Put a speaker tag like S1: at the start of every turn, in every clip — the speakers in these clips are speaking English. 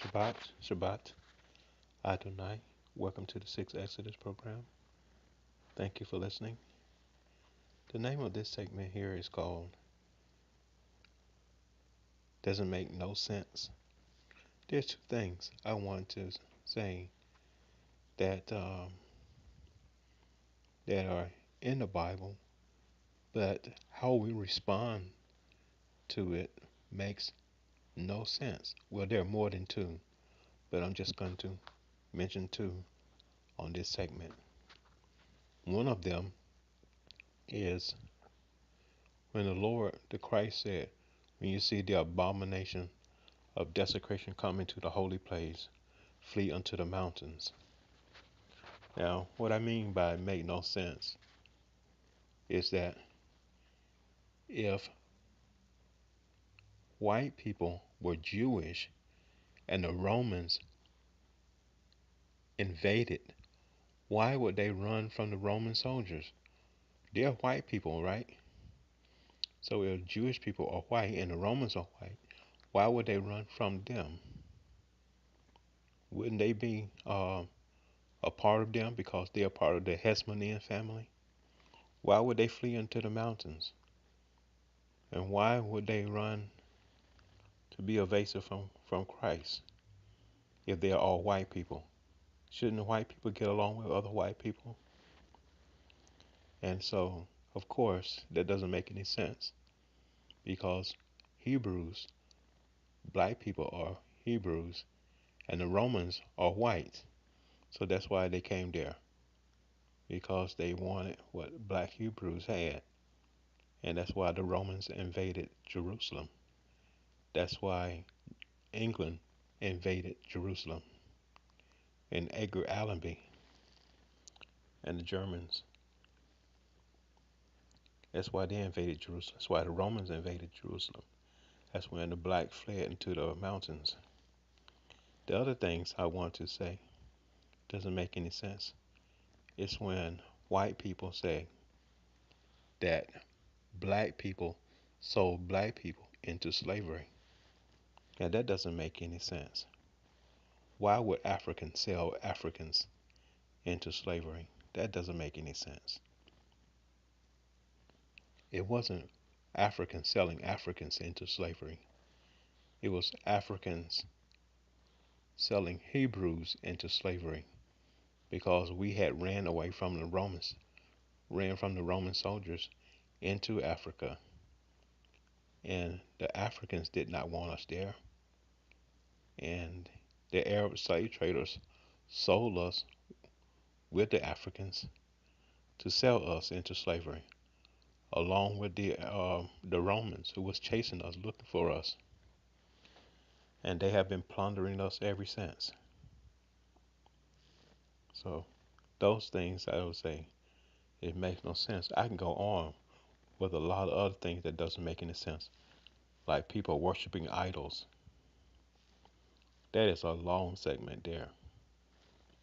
S1: Shabbat, Shabbat, Adonai. Welcome to the Sixth Exodus program. Thank you for listening. The name of this segment here is called Doesn't Make No Sense. There's two things I want to say that that are in the Bible, but how we respond to it makes no sense. Well, there are more than two, but I'm just going to mention two on this segment. One of them is when the Christ said, when you see the abomination of desecration come into the holy place, flee unto the mountains. Now, what I mean by make no sense is that if white people were Jewish and the Romans invaded, why would they run from the Roman soldiers? They're white people, right? So if Jewish people are white and the Romans are white, why would they run from them? Wouldn't they be a part of them because they're part of the Hasmonean family? Why would they flee into the mountains? And why would they run to be evasive from Christ if they're all white people? Shouldn't white people get along with other white people? And so, of course, that doesn't make any sense because Hebrews, black people are Hebrews, and the Romans are white. So that's why they came there because they wanted what black Hebrews had. And that's why the Romans invaded Jerusalem. That's why England invaded Jerusalem and Edgar Allenby and the Germans. That's why they invaded Jerusalem. That's why the Romans invaded Jerusalem. That's when the black fled into the mountains. The other things I want to say doesn't make any sense. It's when white people say that black people sold black people into slavery. Now that doesn't make any sense. Why would Africans sell Africans into slavery? That doesn't make any sense. It wasn't Africans selling Africans into slavery. It was Africans selling Hebrews into slavery because we had ran away from the Romans, ran from the Roman soldiers into Africa. And the Africans did not want us there. And the Arab slave traders sold us with the Africans to sell us into slavery, along with the Romans who was chasing us, looking for us. And they have been plundering us ever since. So those things I would say it makes no sense. I can go on with a lot of other things that doesn't make any sense, like people worshiping idols. That is a long segment there.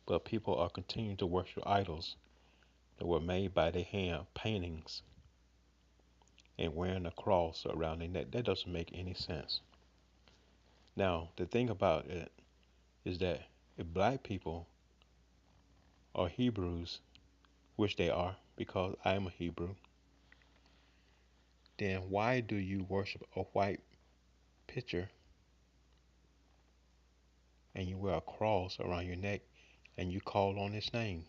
S1: But people are continuing to worship idols that were made by their hand, paintings, and wearing a cross around their neck. That doesn't make any sense. Now, the thing about it is that if black people are Hebrews, which they are, because I am a Hebrew, then why do you worship a white picture and you wear a cross around your neck and you call on his name?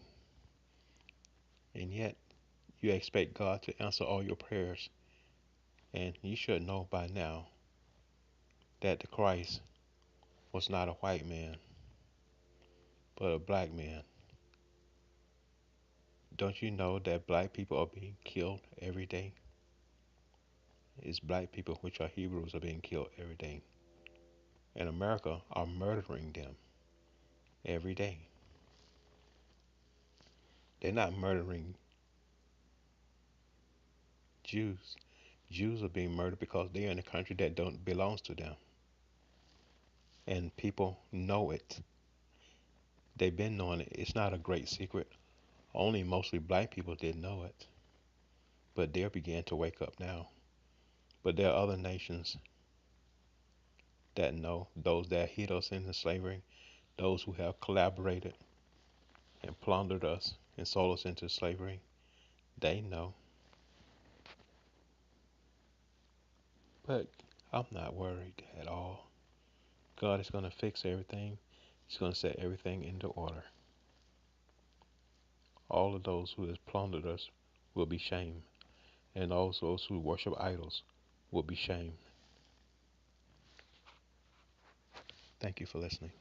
S1: And yet you expect God to answer all your prayers. And you should know by now that the Christ was not a white man, but a black man. Don't you know that black people are being killed every day? It's black people, which are Hebrews, are being killed every day. And America are murdering them every day. They're not murdering Jews. Jews are being murdered because they're in a country that don't belongs to them. And people know it. They've been knowing it. It's not a great secret. Only mostly black people didn't know it. But they're beginning to wake up now. But there are other nations that know, those that hid us into slavery, those who have collaborated and plundered us and sold us into slavery, they know. But I'm not worried at all. God is going to fix everything. He's going to set everything into order. All of those who have plundered us will be shamed, and also those who worship idols will be shamed. Thank you for listening.